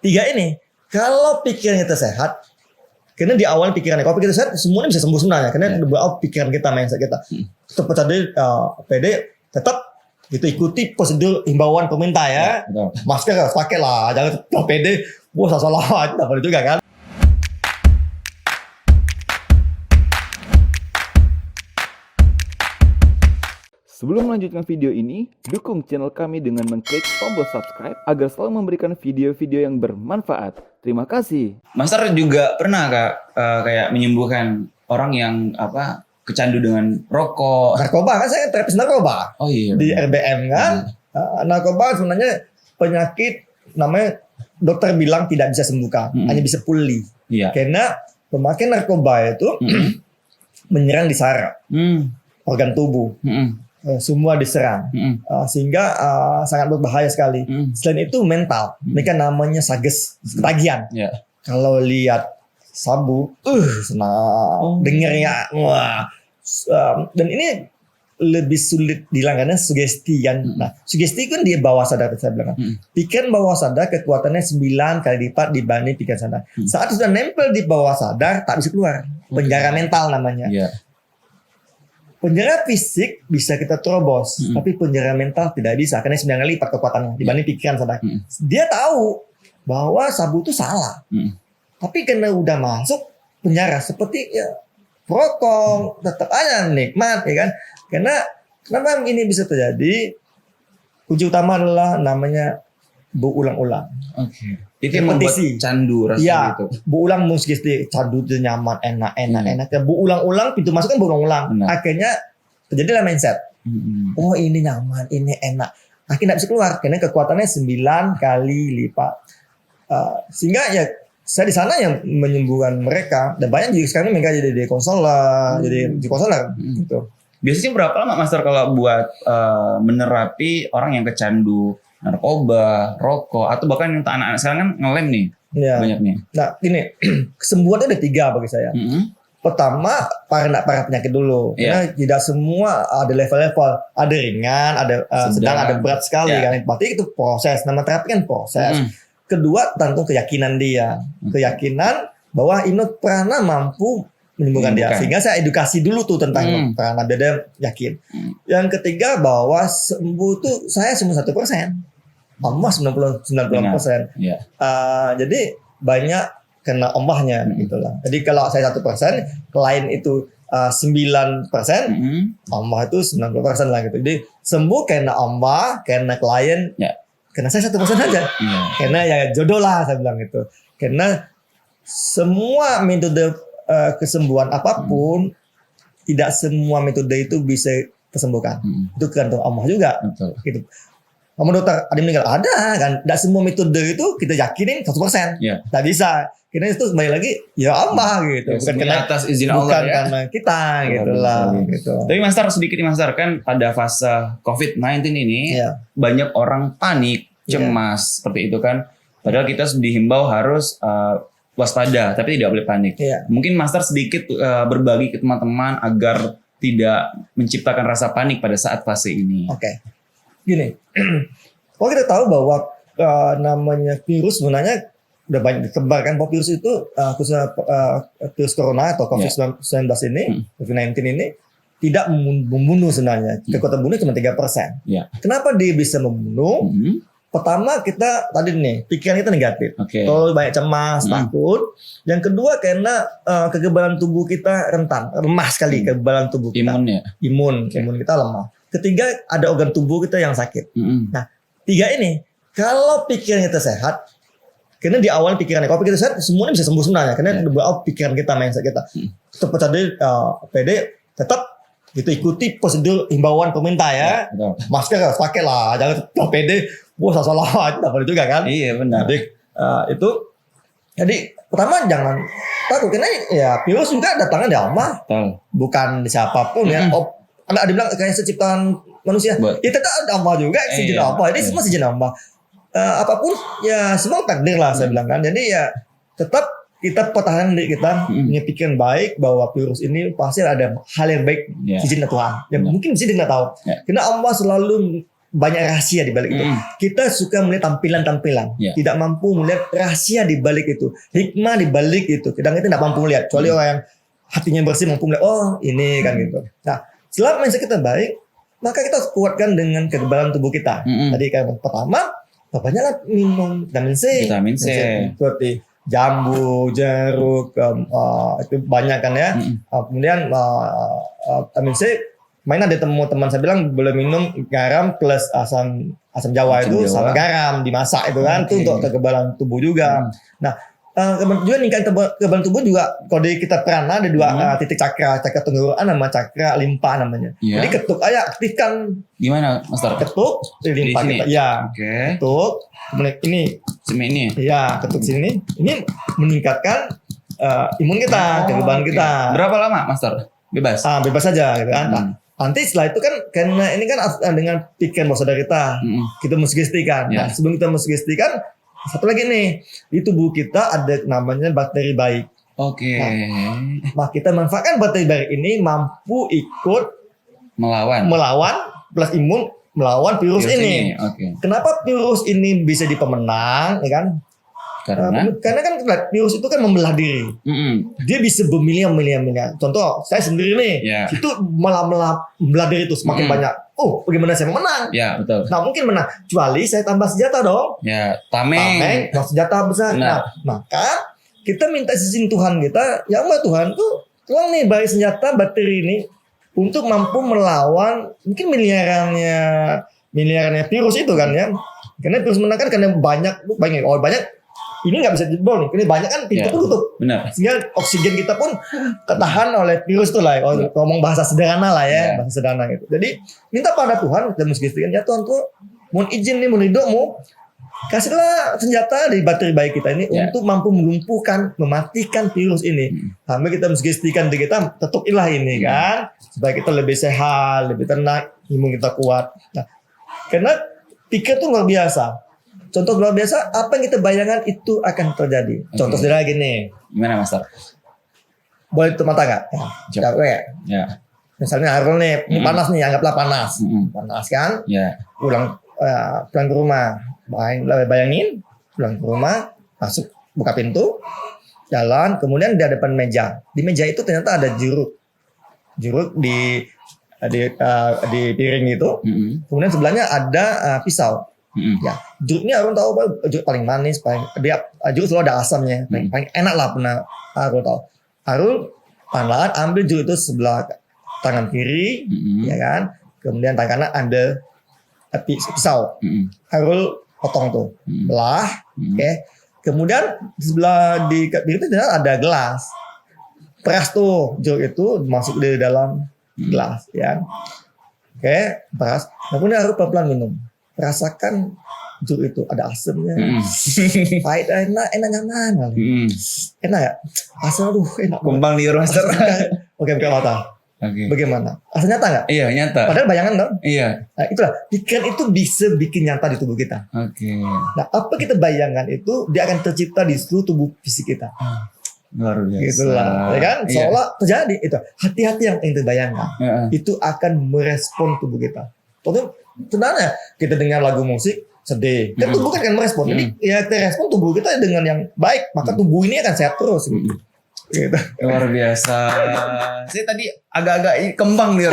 tiga ini, kalau pikiran kita sehat, karena di awal pikirannya, kalau pikiran sehat, semuanya bisa sembuh sebenarnya. Karena pikiran kita, mindset kita. Tetap tadi PD, tetap gitu ikuti prosedur himbauan pemerintah ya. Masker harus pakai lah, jangan PD, salah-salah, tidak boleh juga kan. Sebelum melanjutkan video ini, dukung channel kami dengan mengklik tombol subscribe agar selalu memberikan video-video yang bermanfaat. Terima kasih. Master juga pernah kayak menyembuhkan orang yang kecandu dengan rokok. Narkoba kan, saya terapis narkoba. Oh iya. Di RBM kan. Narkoba sebenarnya penyakit namanya dokter bilang tidak bisa sembuhkan, hanya bisa pulih. Iya. Karena pemakaian narkoba itu menyerang di saraf, organ tubuh. Semua diserang, sehingga sangat berbahaya sekali. Selain itu mental, mereka namanya sages, ketagihan. Kalau lihat sabu, senang, dengernya, wah. Dan ini lebih sulit dihilangkan karena sugesti kan. Nah, sugesti kan di bawah sadar, saya bilang. Pikiran bawah sadar kekuatannya 9 kali lipat dibanding pikiran sadar. Saat sudah nempel di bawah sadar, tak bisa keluar. Penjara mental namanya. Penjara fisik bisa kita terobos, tapi penjara mental tidak bisa karena 9 kali lipat kekuatannya dibanding pikiran sadar. Dia tahu bahwa sabu itu salah, tapi karena udah masuk penjara seperti rokok, tetap aja nikmat, ya kan? Karena kenapa ini bisa terjadi? Kunci utama adalah namanya berulang-ulang. Itu yang membuat candu rasanya itu. Berulang sugesti, candu itu nyaman, enak. Berulang-ulang, pintu masuk kan berulang-ulang. Akhirnya terjadilah mindset. Oh ini nyaman, ini enak. Akhirnya tidak bisa keluar karena kekuatannya 9 kali lipat. Sehingga ya saya di sana yang menyembuhkan mereka, dan banyak juga sekarang mereka jadi konselor, jadi konselor gitu. Biasanya berapa lama Master kalau buat menerapi orang yang kecandu narkoba, rokok, atau bahkan yang anak-anak sekarang kan ngelem nih, banyak nih. Nah ini kesembuhan ada 3 bagi saya. Pertama para penyakit dulu, karena tidak semua ada level-level, ada ringan, ada sedang, ada berat sekali kan. Berarti itu proses. Nama terapi kan proses. Kedua tentu keyakinan dia, keyakinan bahwa Ino Prana mampu menyembuhkan dia. Sehingga saya edukasi dulu tuh tentang Ino Prana, dia yakin. Yang ketiga bahwa sembuh itu saya sembuh 1%. Allah 90%. Jadi banyak kena ombahnya gitulah. Jadi kalau saya 1%, klien itu 9%, ombah itu 90% lah gitu. Jadi sembuh kena ombah, kena klien, kena saya 1% aja. Karena ya jodoh lah saya bilang gitu. Karena semua metode kesembuhan apapun, tidak semua metode itu bisa tersembuhkan. Itu tergantung Allah juga. Gitu. Kamu dokter, ada yang meninggal? Ada kan. Tidak semua metode itu kita yakinin 100%. Tidak bisa. Karena itu kembali lagi, ya Allah gitu. Bukan karena atas izin Allah, bukan karena kita gitu lah. Gitu. Tapi Master sedikit nih Master, kan pada fase COVID-19 ini banyak orang panik, cemas seperti itu kan. Padahal kita dihimbau harus waspada, tapi tidak boleh panik. Mungkin Master sedikit berbagi ke teman-teman agar tidak menciptakan rasa panik pada saat fase ini. Gini, kalau kita tahu bahwa namanya virus sebenarnya udah banyak ditebarkan, bahwa virus itu khususnya virus corona atau COVID-19 ini, COVID-19 ini tidak membunuh sebenarnya. Kekuatan bunuh cuma 3%. Kenapa dia bisa membunuh? Pertama kita tadi nih, pikiran kita negatif. Kalau banyak cemas, takut. Yang kedua karena kekebalan tubuh kita rentan, lemah sekali kekebalan tubuh kita. Imun kita lemah. Ketiga ada organ tubuh kita yang sakit. Nah 3 ini kalau pikiran kita sehat, karena di awal pikirannya, kalau pikiran sehat semuanya bisa sembuh sebenarnya. Karena pikiran kita, mindset kita. Tetap tadi PD, tetap gitu ikuti prosedur himbauan pemerintah ya. Masker harus pakai lah, jangan PD, salah-salah, tidak boleh juga kan. Iya benar. Jadi jadi pertama jangan takut, karena ya virus juga datangnya dari Allah, bukan di siapapun ya. Ada bilang kayak seciptaan manusia, ya tetap ada Allah juga, sejen Allah. Ini semua sejen Allah. Apapun ya semua takdir lah saya bilang kan. Jadi ya tetap kita pertahanan diri kita, punya pikiran baik bahwa virus ini pasti ada hal yang baik, izin Tuhan. Yang mungkin bisa tidak tahu. Karena Allah selalu banyak rahasia di balik itu. Kita suka melihat tampilan-tampilan, tidak mampu melihat rahasia di balik itu, hikmah di balik itu. Kadang kita tidak mampu melihat, kecuali orang yang hatinya bersih mampu melihat, oh ini kan gitu. Nah, selama mindset kita baik, maka kita harus kuatkan dengan kekebalan tubuh kita. Tadi kan pertama, banyaklah minum vitamin C. Seperti jambu, jeruk, itu banyak kan ya. Kemudian vitamin C, mainan ada teman saya bilang boleh minum garam plus asam jawa itu sama garam dimasak itu kan, itu untuk kekebalan tubuh juga. Nah, juga meningkatkan kekebalan tubuh juga kalau di kita prana ada dua titik cakra tenggorokan nama cakra limpa namanya. Jadi ketuk aja, aktifkan. Gimana, Master? Ketuk di limpa kita. Ya. Ketuk. Kemudian ini. Ya, ketuk sini. Ini meningkatkan imun kita, kekebalan kita. Berapa lama, Master? Bebas. Bebas saja gitu kan. Nanti setelah itu kan karena ini kan dengan pikiran bawah sadar kita mensugestikan. Nah, sebelum kita mensugestikan, satu lagi nih, di tubuh kita ada namanya bakteri baik. Nah, kita manfaatkan bakteri baik ini mampu ikut melawan plus imun melawan virus ini. Kenapa virus ini bisa dipemenang, ya kan? Karena kan virus itu kan membelah diri. Dia bisa bermiliar-miliar. Contoh, saya sendiri nih, itu malah membelah diri itu semakin banyak. Oh, bagaimana saya menang? Ya, betul. Nah, mungkin menang. Kecuali saya tambah senjata dong. Ya, tameng. Senjata besar. Nah, maka kita minta izin Tuhan kita, ya Allah Tuhan tuh, Tuhan nih bagi senjata bakteri ini untuk mampu melawan mungkin miliarannya virus itu kan ya. Karena virus menang kan karena banyak. Ini nggak bisa jebol nih. Ini banyak kan pintu pun tutup. Benar. Sehingga oksigen kita pun ketahan oleh virus itu lah. Kalau ngomong bahasa sederhana lah ya, bahasa sederhana gitu. Jadi minta pada Tuhan, kita mensugestikan, ya Tuhan tuh mohon izin nih, mohon ridhomu, kasihlah senjata dari bakteri baik kita ini untuk mampu melumpuhkan, mematikan virus ini. Sampai kita mensugestikan diri kita, tetukilah ini kan, supaya kita lebih sehat, lebih tenang, imun kita kuat. Nah, karena pikir tuh luar biasa. Contoh luar biasa, apa yang kita bayangkan itu akan terjadi. Contoh sederhana gini. Gimana, Master? Boleh tutup mata nggak? Ya. Misalnya Harul nih, ini panas nih, anggaplah panas. Panas kan? Pulang ke rumah. Bayangin, pulang ke rumah, masuk, buka pintu, jalan, kemudian di depan meja. Di meja itu ternyata ada jeruk di piring itu. Kemudian sebelahnya ada pisau. Ya, jeruk ini Arul tahu apa? Jeruk paling manis, jeruk selalu ada asamnya, paling enak lah pernah Arul tahu. Arul pelan ambil jeruk itu sebelah tangan kiri, ya kan? Kemudian tangan kanan ada pisau. Arul potong tuh, belah, Kemudian sebelah di kiri itu ada gelas. Peras tuh jeruk itu masuk di dalam gelas, ya. Peras. Kemudian Arul pelan-pelan minum. Rasakan jeruk itu ada asamnya, pahit, enak nyaman, enak ya, asam enak. Kumbang liur, Master. Oke, buka mata. Bagaimana? Asal nyata nggak? Iya, nyata. Padahal bayangan dong. Iya. Nah, itulah pikiran itu bisa bikin nyata di tubuh kita. Nah, apa kita bayangkan itu dia akan tercipta di seluruh tubuh fisik kita. Luar biasa. Gitulah, ya kan? Seolah terjadi itu. Hati-hati yang terbayangkan. Itu akan merespon tubuh kita. Contoh sebenarnya kita dengar lagu musik sedih, kan tubuh kan akan merespon. Jadi ya kita respon tubuh kita dengan yang baik, maka tubuh ini akan sehat terus. Gitu. Luar biasa. Saya tadi agak-agak kembang nih.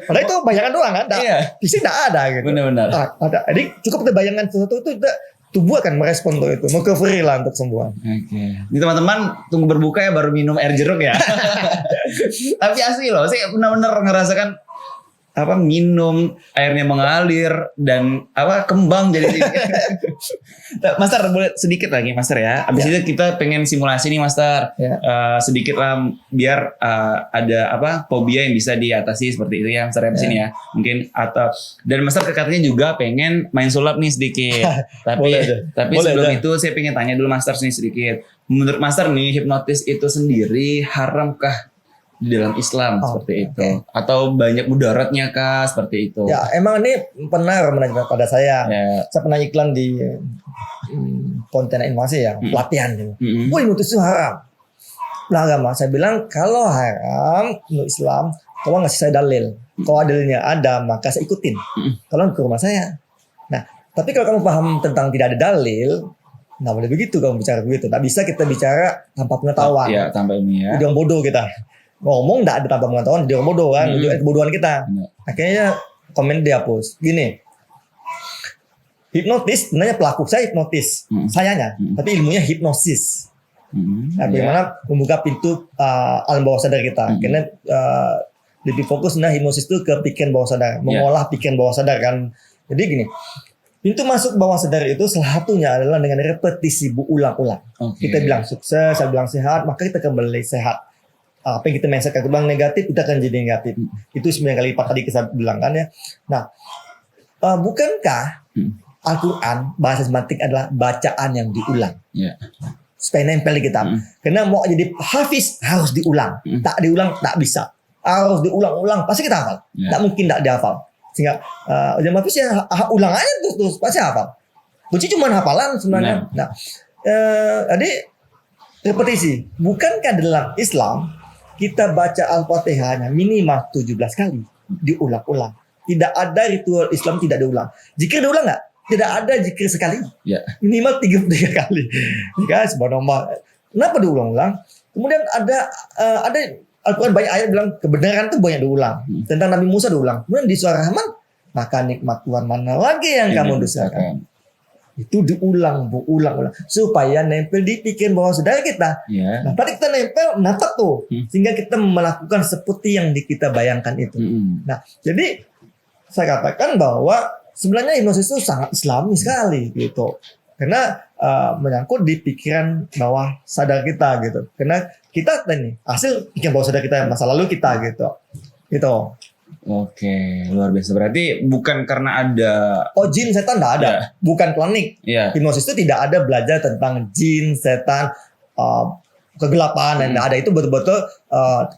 Padahal itu bayangan doang kan? Fisik tidak ada gitu. Benar-benar. Ada. Jadi cukup kita bayangkan sesuatu itu tubuh akan merespon untuk itu, recovery lah untuk sembuhan. Ini teman-teman tunggu berbuka ya baru minum air jeruk ya. Tapi asli loh, saya benar-benar ngerasakan minum airnya mengalir dan kembang jadi. Master boleh sedikit lagi Master ya. Abis itu kita pengen simulasi nih Master. Sedikit lah biar ada fobia yang bisa diatasi seperti itu ya Master ya sini ya. Mungkin dan Master katanya juga pengen main sulap nih sedikit. tapi sebelum itu saya pengen tanya dulu Master nih sedikit. Menurut Master nih hipnotis itu sendiri haramkah di dalam Islam seperti itu atau banyak mudaratnya kah seperti itu? Ya emang ini pernah menanyakan pada saya. Saya pernah iklan di konten informasi ya pelatihan gitu. Hipnotis itu haram. Nah agama saya bilang kalau haram menurut Islam tolong ngasih saya dalil. Kalau dalilnya ada, maka saya ikutin. Tolong ke rumah saya. Nah, tapi kalau kamu paham tentang tidak ada dalil, nggak boleh begitu kamu bicara begitu. Tak bisa kita bicara tanpa pengetahuan. Iya, tanpa ilmiah. Jadi orang bodoh kita. Ngomong nggak ada tanpa pengetahuan, jadi orang bodoh kan. Menunjukkan kebodohan kita. Akhirnya komen dihapus. Gini, hipnotis sebenarnya pelaku saya hipnotis, sayanya, tapi ilmunya hipnosis. Bagaimana membuka pintu alam bawah sadar kita. Karena lebih fokus hipnosis itu ke pikiran bawah sadar, mengolah pikiran bawah sadar kan. Jadi gini, pintu masuk bawah sadar itu salah satunya adalah dengan repetisi berulang-ulang. Kita bilang sukses, saya bilang sehat, maka kita kembali sehat. Apa yang kita mindset kalau bilang negatif, kita akan jadi negatif. Itu 9 kali lipat tadi kita bilang kan ya. Nah, bukankah Al-Quran bahasa semantik adalah bacaan yang diulang? Supaya nempel di kita. Karena mau jadi hafiz harus diulang. Tak diulang tak bisa. Harus diulang-ulang pasti kita hafal. Tak mungkin tak dihafal. Sehingga jadi hafiz ya ulang aja terus pasti hafal. Kunci cuma hafalan sebenarnya. Nah, jadi repetisi. Bukankah dalam Islam kita baca Al-Fatihahnya minimal 17 kali diulang-ulang. Tidak ada ritual Islam tidak diulang. Zikir diulang nggak? Tidak ada zikir sekali. Minimal 33 kali. Jika sebuah nomor. Kenapa diulang-ulang? Kemudian ada Al-Quran banyak ayat bilang kebenaran itu banyak diulang. Tentang Nabi Musa diulang. Kemudian di surah Rahman, maka nikmat Tuhan mana lagi yang kamu dustakan? Itu diulang, berulang-ulang supaya nempel di pikiran bawah sadar kita. Nah, tadi kita nempel, napak tuh, sehingga kita melakukan seperti yang kita bayangkan itu. Nah, jadi saya katakan bahwa sebenarnya hipnosis itu sangat Islami sekali gitu, karena menyangkut di pikiran bawah sadar kita gitu. Karena kita nih hasil pikiran bawah sadar kita masa lalu kita gitu. Oke, luar biasa. Berarti bukan karena ada jin setan tidak ada, bukan klinik. Hipnosis itu tidak ada belajar tentang jin, setan, kegelapan dan tidak ada. Itu betul-betul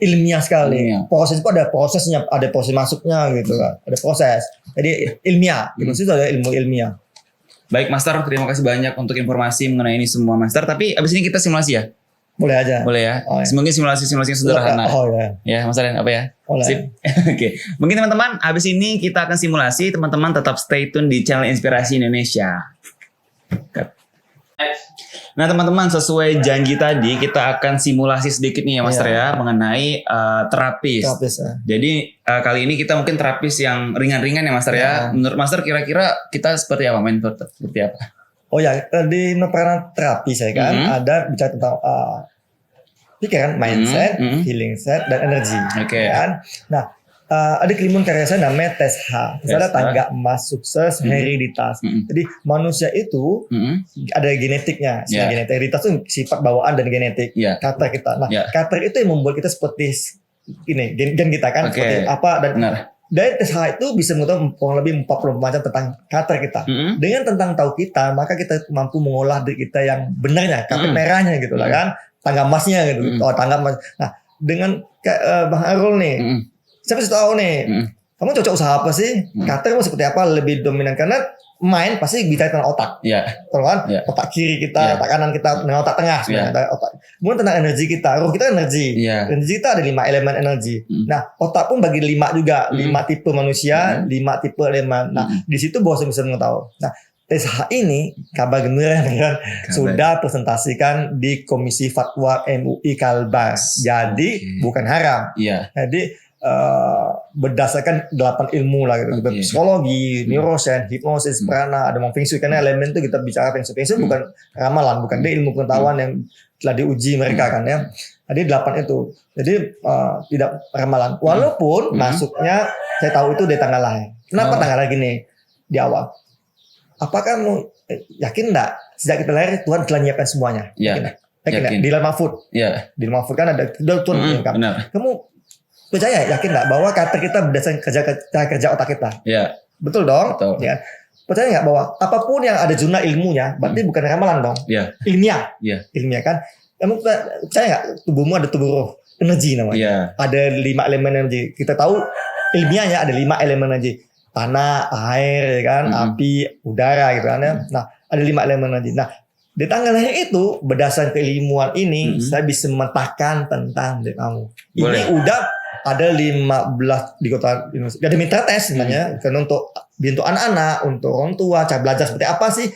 ilmiah sekali. Proses itu ada prosesnya, ada proses masuknya gitu kan. Ada proses. Jadi ilmiah. Hipnosis itu ada ilmu ilmiah. Baik, Master. Terima kasih banyak untuk informasi mengenai ini semua, Master. Tapi abis ini kita simulasi ya? Boleh aja. Boleh ya. Mungkin simulasi sederhana. Ya, Mas Aren, apa ya? Boleh. Sip. Oke. Mungkin teman-teman, habis ini kita akan simulasi. Teman-teman tetap stay tune di channel Inspirasi Indonesia. Nah, teman-teman, sesuai janji tadi, kita akan simulasi sedikit nih ya, Master ya, mengenai terapis. Jadi kali ini kita mungkin terapis yang ringan-ringan ya, Master ya. Menurut Master, kira-kira kita seperti apa? Main seperti apa? Di Nopera terapi saya kan ada bicara tentang pikiran, mindset, healing set, dan energi. Kan? Nah, ada kelimun karya saya namanya tes H. Ada tangga emas, sukses, hereditas. Jadi manusia itu ada genetiknya. Hereditas itu sifat bawaan dan genetik. Karakter kita. Nah, karakter itu yang membuat kita seperti ini, gen kita kan seperti apa dan dari tes H itu bisa mengetahui kurang lebih 40 macam tentang karakter kita. Dengan tentang tahu kita, maka kita mampu mengolah diri kita yang benarnya, karpet merahnya gitu lah kan, tangga emasnya gitu. Tangga emas. Nah, dengan Bang Arul nih, saya pasti tahu nih, kamu cocok usaha apa sih? Karakter kamu seperti apa? Lebih dominan karena main pasti bicara tentang otak. Kan? Otak kiri kita, otak kanan kita, dengan otak tengah sebenarnya. Kemudian tentang energi kita, ruh kita energi. Energi kita ada 5 elemen energi. Nah, otak pun bagi 5 juga, 5 tipe manusia, 5 tipe elemen. Nah, di situ bos bisa mengetahui. Nah, TSH ini kabar gembira kan sudah presentasikan di Komisi Fatwa MUI Kalbar. Jadi bukan haram. Jadi berdasarkan 8 ilmu lah gitu. Psikologi, neuroscience, hipnosis, prana, ada feng shui, karena elemen itu kita bicara feng shui bukan ramalan, bukan dia ilmu pengetahuan yang telah diuji mereka kan ya. Jadi 8 itu. Jadi tidak ramalan. Walaupun masuknya saya tahu itu dari tanggal lahir. Kenapa tanggal lahir gini di awal? Apakah kamu yakin enggak sejak kita lahir Tuhan telah menyiapkan semuanya? Yakin. Di Lauh Mahfuz. Di Lauh Mahfuz kan ada Tuhan kan. Kamu percaya, yakin nggak bahwa karakter kita berdasarkan kerja otak kita? Betul dong. Ya. Percaya nggak bahwa apapun yang ada zona ilmunya, berarti bukan ramalan dong? Ilmiah. Ilmiah kan? Kamu percaya nggak tubuhmu ada tubuh roh, energi namanya? Ada 5 elemen energi. Kita tahu ilmiahnya ada 5 elemen energi: tanah, air, kan, api, udara, gitu kan ya. Nah, ada 5 elemen energi. Nah, di tanggal lahir itu berdasarkan keilmuan ini, saya bisa memetakan tentang diri kamu. Ini udah ada 15 di kota Indonesia. Ada mitra tes sebenarnya karena untuk anak-anak, untuk orang tua, cara belajar seperti apa sih,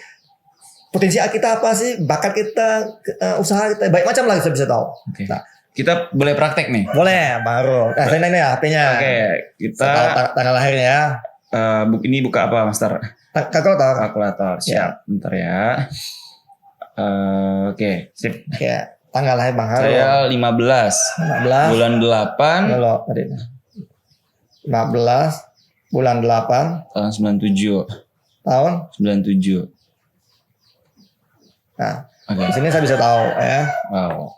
potensi kita apa sih, bakat kita, usaha kita, banyak macam lah kita bisa tahu. Oke. Nah, Kita boleh praktek nih. boleh baru. Saya ini ya HP-nya. Oke, Kita tahu tanggal lahirnya ya. ini buka apa, Master? Kalkulator. Kalkulator. Siap. Bentar ya. Oke, sip. Ya, tanggal lahir Bang Haru. Saya 15 15 bulan 8 Halo, tadi. 15 bulan 8 tahun 97. tahun. 97. Nah, Oke. di sini saya bisa tahu ya. Wow.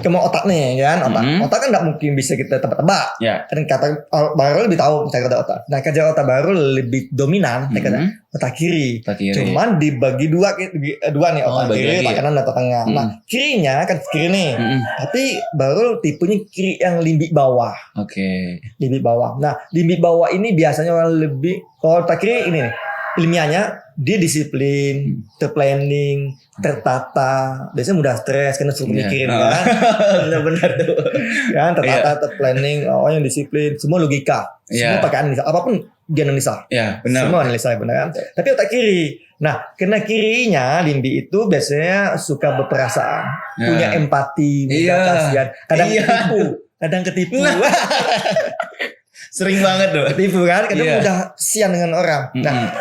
Cuma otak nih kan, otak kan nggak mungkin bisa kita tebak-tebak. Ya. Kan kata baru lebih tahu cara kerja otak. Nah, kerja otak baru lebih dominan kata otak kiri. Otak kiri. Cuman dibagi dua nih, otak bagi kiri, lagi otak kanan, dan otak tengah. Nah, kirinya kan kiri nih. Tapi baru tipenya kiri yang limbik bawah. Oke. Limbik bawah. Nah, limbik bawah ini biasanya orang lebih, kalau otak kiri ini nih, ilmiahnya dia disiplin, terplanning, tertata. Biasanya mudah stres karena suruh mikirin kan. Benar-benar tuh. Kan tertata, terplanning, yang disiplin, semua logika. Semua pakai analisa. Apapun dia analisa. Ya, benar. Semua analisa benar kan. Tapi otak kiri. Nah, kena kirinya limbi itu biasanya suka berperasaan, punya empati, mudah kasihan, kadang ketipu. Sering banget tuh. Ketipu kan, kadang mudah kasihan dengan orang. Nah,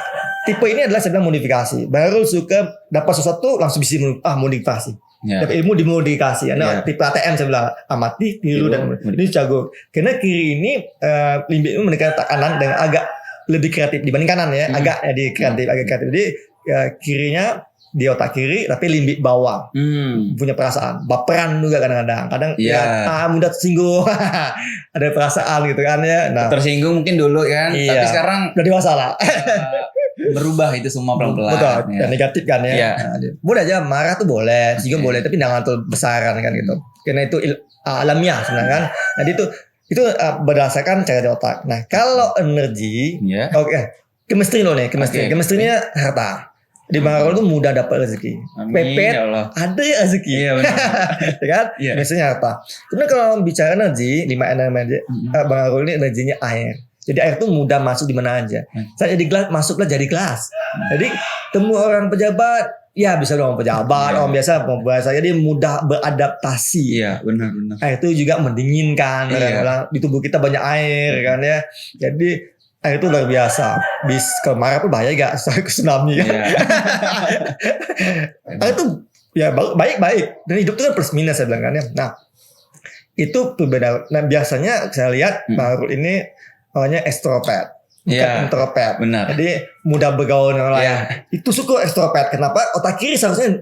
tipe ini adalah saya bilang modifikasi. Baru suka dapat sesuatu langsung bisa modifikasi. Dapat ilmu dimodifikasi. Nah, tipe ATM saya bilang amati, tiru dan ini jago. Karena kiri ini limbi itu mendekati kanan dan agak lebih kreatif dibanding kanan ya. Agak kreatif. Jadi kirinya di otak kiri tapi limbik bawah. Punya perasaan, baperan juga kadang-kadang. Mudah tersinggung. Ada perasaan gitu kan ya. Nah, tersinggung mungkin dulu kan, tapi sekarang udah dewasa lah. berubah itu semua pelan-pelan. Betul, dan negatif kan ya. Nah, boleh aja marah tuh boleh, sehingga boleh, tapi jangan terlalu besaran kan gitu. Karena itu alamiah sebenarnya kan. Jadi itu berdasarkan cara di otak. Nah, kalau energi, chemistry lo nih, chemistry-nya harta. Di Bang Haru tuh mudah dapat rezeki. Pepet ada ya rezeki. Iya benar. Ya kan? Biasanya harta. Kemudian kalau bicara energi, 5 energi, Bang Haru ini energinya air. Jadi air tuh mudah masuk di mana aja. Saya jadi gelas, masuklah jadi gelas. Jadi temu orang pejabat, ya bisa dong pejabat, orang biasa pembahasan, jadi mudah beradaptasi. Iya, benar. Air itu juga mendinginkan. Di tubuh kita banyak air kan ya. Jadi air itu luar biasa. Kalau marah pun bahaya gak? Soalnya tsunami kan. Air itu ya baik-baik. Dan hidup itu kan plus minus saya bilang kan ya. Nah, itu berbeda. Nah, biasanya saya lihat baru ini namanya extrovert, bukan introvert. Benar. Jadi mudah bergaul dengan orang lain. Itu suka extrovert. Kenapa? Otak kiri seharusnya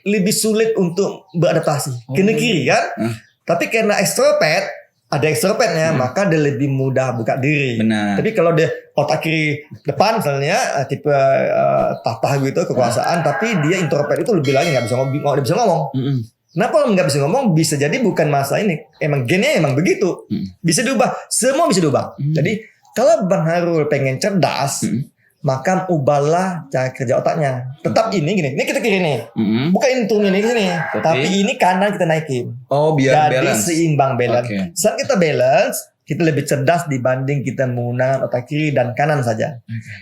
lebih sulit untuk beradaptasi. Kena kiri kan? Tapi karena extrovert, ada extrovertnya, maka dia lebih mudah buka diri. Benar. Tapi kalau dia otak kiri depan misalnya, tipe tahta gitu, kekuasaan, tapi dia introvert itu lebih lagi nggak bisa ngomong. Kenapa nggak bisa ngomong? Bisa jadi bukan masalah ini. Emang gennya emang begitu. Bisa diubah. Semua bisa diubah. Jadi kalau Bang Haru pengen cerdas, maka ubahlah cara kerja otaknya. Tetap gini. Ini kita kiri nih. Bukan ini turun ini sini. Tapi ini kanan kita naikin. Oh, biar jadi balance. Seimbang balance. Saat kita balance, kita lebih cerdas dibanding kita menggunakan otak kiri dan kanan saja.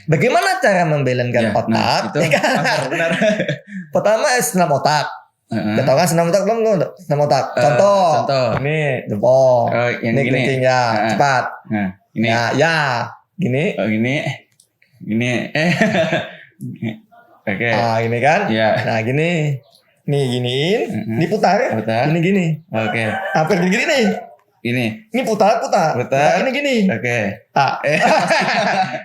Bagaimana cara membalancekan otak? Nah, itu benar. Pertama senam otak. Kita tahu kan senam otak belum? Senam otak. Contoh. Ini jempol. Ini kencing ya. Cepat. Nah, ini. Ya. Gini. Oh, gini. Oke. Ini kan. Ya. Nah, gini. Nih giniin. Ini putar. Gini. Oke. Apa gini nih? Ini putar. Gini. Oke.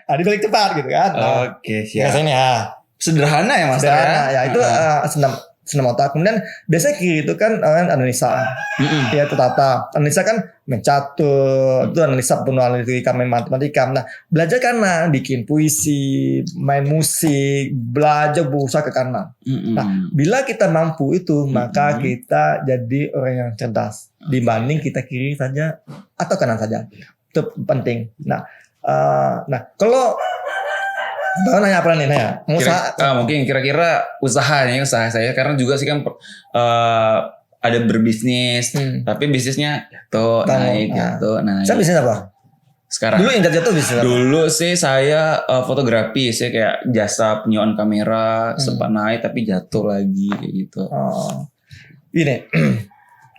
Dibalik cepat gitu kan. Oke, siap. Biasanya ya. Sederhana ya Mas. Sederhana ya. Itu senam otak. Kemudian biasanya kiri itu kan analisa. Ya tertata. Analisa kan mencatur, itu analisa penuh analitika, main matematika. Nah, belajar karena bikin puisi, main musik, belajar berusaha ke kanan. Nah, bila kita mampu itu, maka kita jadi orang yang cerdas dibanding kita kiri saja atau kanan saja. Itu penting. Nah, kalau Baru nanya apa nih? Mungkin kira-kira usaha saya karena juga sih kan ada berbisnis, tapi bisnisnya jatuh, naik. Saya bisnis apa? Sekarang. Dulu yang jatuh bisnis apa? Dulu sih saya fotografi, saya kayak jasa penyewaan kamera, sempat naik tapi jatuh lagi kayak gitu.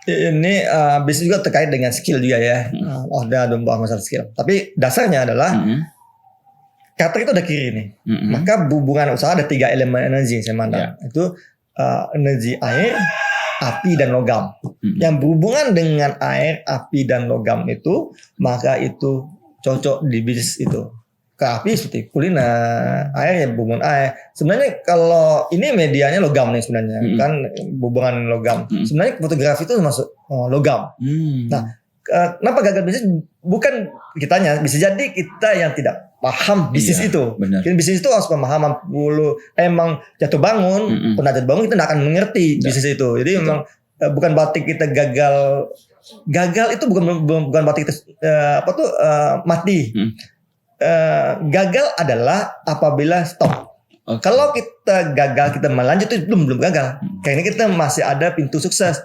Ini bisnis juga terkait dengan skill juga ya. Ada membahas masalah skill. Tapi dasarnya adalah karakter itu ada kiri nih. Maka hubungan usaha ada 3 elemen energi saya mandang. Itu energi air, api dan logam. Yang berhubungan dengan air, api dan logam itu, maka itu cocok di bisnis itu. Ke api seperti kuliner, air ya hubungan air. Sebenarnya kalau ini medianya logam nih sebenarnya, kan hubungan logam. Sebenarnya fotografi itu masuk logam. Nah, kenapa gagal bisnis? Bukan kitanya, bisa jadi kita yang tidak paham bisnis itu. Benar. Bisnis itu harus pemahaman dulu. Emang jatuh bangun, pernah jatuh bangun kita tidak akan mengerti bisnis itu. Jadi memang bukan berarti kita gagal. Gagal itu bukan berarti kita mati. Gagal adalah apabila stop. Kalau kita gagal, kita melanjut itu belum gagal. Kayaknya kita masih ada pintu sukses.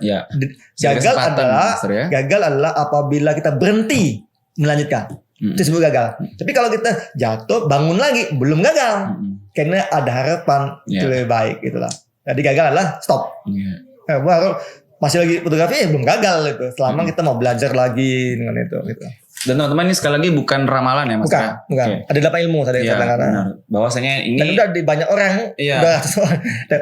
Gagal adalah apabila kita berhenti melanjutkan. Itu disebut gagal. Tapi kalau kita jatuh bangun lagi belum gagal. Karena ada harapan itu lebih baik gitulah. Jadi gagal adalah stop. Baru masih lagi fotografi belum gagal itu. Selama kita mau belajar lagi dengan itu gitu. Dan teman-teman ini sekali lagi bukan ramalan ya Mas? Bukan. Okay. Ada 8 ilmu tadi benar. Bahwasanya ini dan udah di banyak orang udah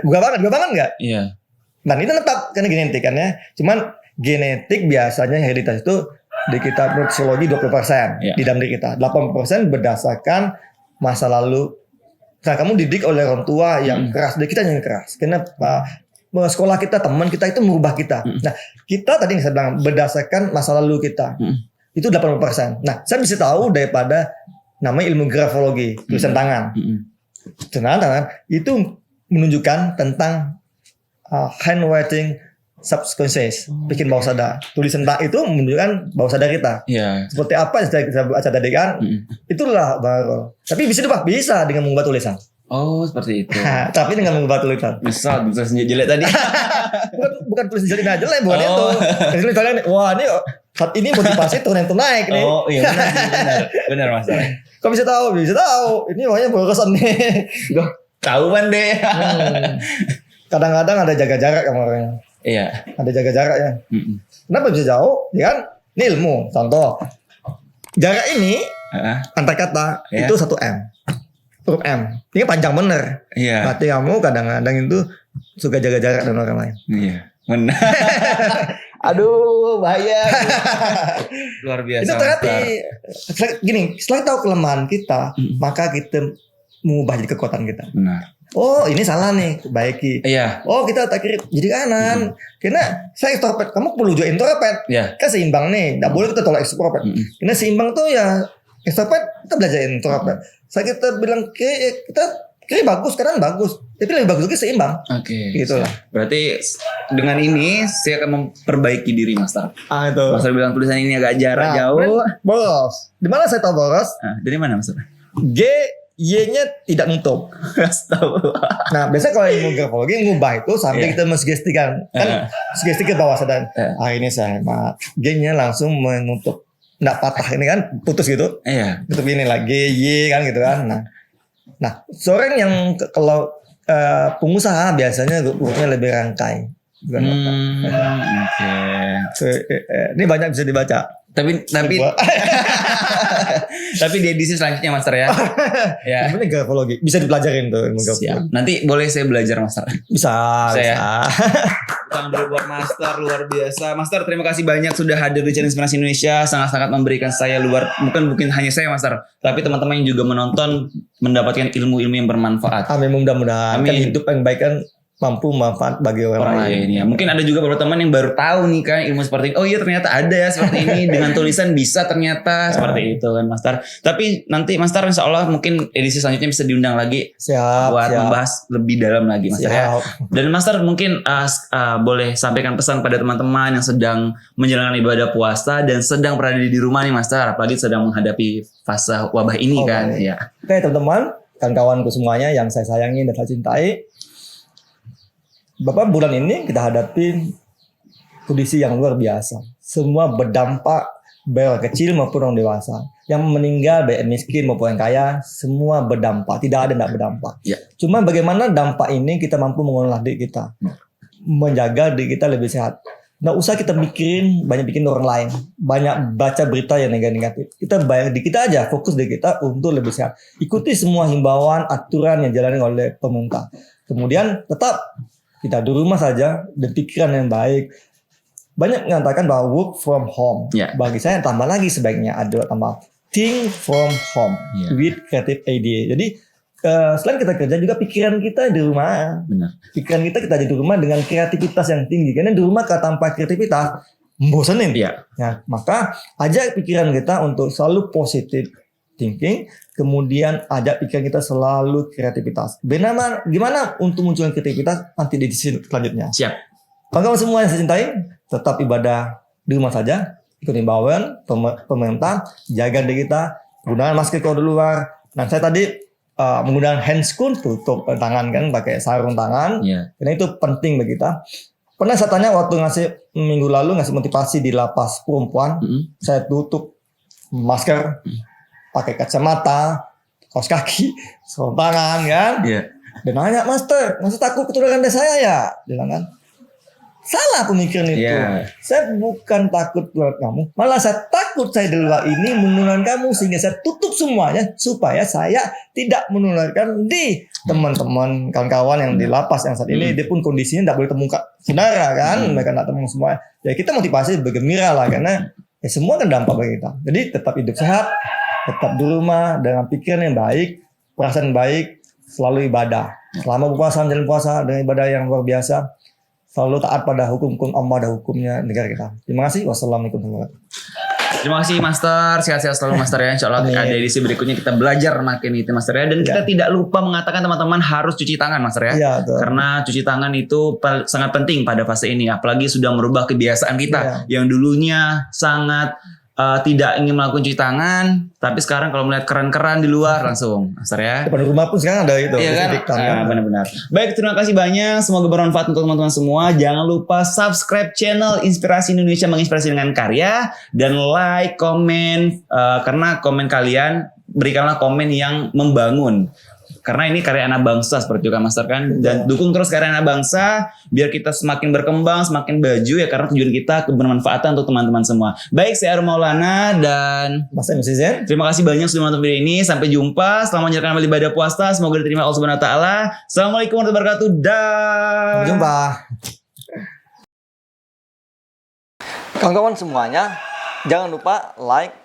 gue banget enggak? Iya. Dan itu tetap karena genetik kan ya. Cuman genetik biasanya hereditas itu di kitab psikologi 20% di dalam diri kita. 80% berdasarkan masa lalu. Nah, kamu didik oleh orang tua yang keras, dari kita yang keras. Karena sekolah kita, teman kita itu merubah kita. Nah, kita tadi yang saya bilang berdasarkan masa lalu kita. Itu 80%. Nah, saya bisa tahu daripada namanya ilmu grafologi, tulisan tangan. Tulisan tangan itu menunjukkan tentang handwriting subconscious, bikin bawah sadar. Tulisan itu menunjukkan bawah sadar kita. Seperti apa yang saya baca tadi kan? Itulah baru. Tapi bisa diubah, bisa dengan mengubah tulisan. Oh, seperti itu. Tapi dengan mengubah tulisan. Misal tulisan jelek tadi. bukan tulisan jelek, bukan itu. Tulisan wah ini saat ini motivasi turun naik nih. Oh iya benar Mas. Kok bisa tahu? Bisa tahu. Ini makanya borosan nih. Tahuan deh. Kadang-kadang ada jaga jarak sama orangnya. Iya. Ada jaga jarak ya. Kenapa bisa jauh? Ya kan? Ini ilmu. Contoh. Jarak ini antar kata itu 1 M. Huruf M. Ini panjang bener. Iya. Berarti kamu kadang-kadang itu suka jaga jarak dengan orang lain. Iya. Benar. Aduh, bahaya. Luar biasa. Itu berarti gini, setelah tahu kelemahan kita, maka kita mengubah jadi kekuatan kita. Benar. Oh ini salah nih, baiki. Iya. Oh kita tak kiri jadi kanan. Karena saya extrovert, kamu perlu juga introvert. Kan seimbang nih, tidak boleh kita tolak extrovert. Karena seimbang tuh ya extrovert kita belajar introvert. Saya kita bilang kiri bagus, kanan bagus. Tapi lebih bagus lagi seimbang. Oke. Gitulah. Berarti dengan ini saya akan memperbaiki diri Master. Itu. Master bilang tulisan ini agak jarak jauh. Boros. Di mana saya tahu boros? Dari mana Master? Y-nya tidak nutup. Nah, biasanya kalau ilmu grafologi ngubah itu sampai kita mensugestikan. Kan sugesti ke bawah sadar. Ini saya hemat. G-nya langsung menutup. Nggak patah ini kan putus gitu. Tutup ini lah G, Y kan gitu kan. Nah, seorang yang kalau pengusaha biasanya hurufnya lebih rangkai. Ini banyak bisa dibaca. Tapi tapi di edisi selanjutnya Master ya. Ya. Ini grafologi bisa dipelajarin tuh ilmu grafologi. Nanti boleh saya belajar Master. Bisa. Tangan dulu buat Master, luar biasa. Master, terima kasih banyak sudah hadir di channel Inspirasi Indonesia. Sangat-sangat memberikan saya bukan hanya saya Master, tapi teman-teman yang juga menonton mendapatkan ilmu-ilmu yang bermanfaat. Amin, mudah-mudahan. Kan hidup yang baik kan mampu manfaat bagi orang lain. Ya. Mungkin ada juga beberapa teman yang baru tahu nih kan ilmu seperti ini. Oh iya ternyata ada ya seperti ini. Dengan tulisan bisa ternyata seperti itu kan Master. Tapi nanti Master insya Allah mungkin edisi selanjutnya bisa diundang lagi. Buat membahas lebih dalam lagi Master ya. Dan Master mungkin boleh sampaikan pesan pada teman-teman yang sedang menjalankan ibadah puasa dan sedang berada di rumah nih Master. Apalagi sedang menghadapi fase wabah ini kan. Ya. Oke teman-teman, kawan-kawanku semuanya yang saya sayangi dan saya cintai. Bapak bulan ini kita hadapi kondisi yang luar biasa. Semua berdampak, baik orang kecil maupun orang dewasa. Yang meninggal, baik miskin maupun yang kaya, semua berdampak. Tidak ada yang tidak berdampak. Ya. Cuma bagaimana dampak ini kita mampu mengolah diri kita. Menjaga diri kita lebih sehat. Nggak usah kita banyak bikin orang lain. Banyak baca berita yang negatif. Kita bayar diri kita aja, fokus diri kita untuk lebih sehat. Ikuti semua himbauan, aturan yang dijalani oleh pemerintah. Kemudian tetap kita di rumah saja, dan pikiran yang baik. Banyak mengatakan bahwa work from home. Bagi saya tambah lagi sebaiknya ada tambah think from home with creative idea. Jadi selain kita kerja juga pikiran kita di rumah. Benar. Pikiran kita di rumah dengan kreativitas yang tinggi. Karena di rumah tanpa kreativitas membosanin. Iya. Ya, maka ajak pikiran kita untuk selalu positive thinking, kemudian ajak pikiran kita selalu kreativitas. Gimana untuk munculkan kreativitas nanti di sini selanjutnya. Siap. Kawan-kawan semua yang saya cintai, tetap ibadah di rumah saja, ikuti imbauan pemerintah, jaga diri kita, gunakan masker kalau di luar. Nah, saya tadi menggunakan handscoon, tutup tangan kan, pakai sarung tangan, karena itu penting bagi kita. Pernah saya tanya waktu minggu lalu ngasih motivasi di lapas perempuan, saya tutup masker, pakai kacamata, kaos kaki, sarung tangan kan. Dan nanya, Master takut ketularan dari saya ya? Dia bilang kan. Salah pemikiran itu. Saya bukan takut keluar kamu, malah saya takut saya di luar ini menularkan kamu, sehingga saya tutup semuanya supaya saya tidak menularkan di teman-teman kawan-kawan yang di lapas yang saat ini. Dia pun kondisinya tidak boleh temukan saudara kan, mereka tidak temu semua. Ya kita motivasi bergembira lah, karena ya semua kan dampak bagi kita. Jadi tetap hidup sehat, tetap di rumah dengan pikiran yang baik, perasaan baik, selalu ibadah. Selama berpuasa, jalan puasa dengan ibadah yang luar biasa. Selalu taat pada hukum Allah dan hukumnya negara kita. Terima kasih. Wassalamualaikum warahmatullahi wabarakatuh. Terima kasih Master, sehat-sehat selalu Master ya. Insya Allah ada edisi berikutnya kita belajar makin itu Master ya. Dan kita tidak lupa mengatakan teman-teman harus cuci tangan Master ya. Karena cuci tangan itu sangat penting pada fase ini. Apalagi sudah merubah kebiasaan kita yang dulunya sangat tidak ingin melakukan cuci tangan, tapi sekarang kalau melihat keran-keran di luar langsung Master ya. Depan rumah pun sekarang ada itu. Iya kan? Benar-benar. Baik, terima kasih banyak. Semoga bermanfaat untuk teman-teman semua. Jangan lupa subscribe channel Inspirasi Indonesia Menginspirasi dengan Karya, dan like, komen, karena komen kalian berikanlah komen yang membangun. Karena ini karya anak bangsa seperti juga Master kan. Dan dukung terus karya anak bangsa biar kita semakin berkembang, semakin baju ya, karena tujuan kita kebermanfaatan untuk teman-teman semua. Baik, saya Arum Maulana dan Mas MC Zen. Terima kasih banyak sudah menonton video ini. Sampai jumpa. Selamat menjalankan amal ibadah puasa. Semoga diterima Allah Subhanahu wa taala. Assalamualaikum warahmatullahi wabarakatuh. Sampai jumpa. Kawan-kawan semuanya, jangan lupa like,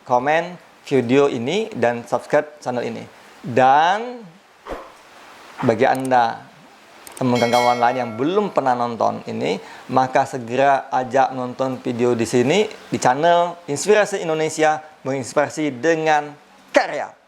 komen video ini dan subscribe channel ini. Dan bagi Anda teman kawan lain yang belum pernah nonton ini, maka segera ajak nonton video di sini di channel Inspirasi Indonesia Menginspirasi dengan Karya.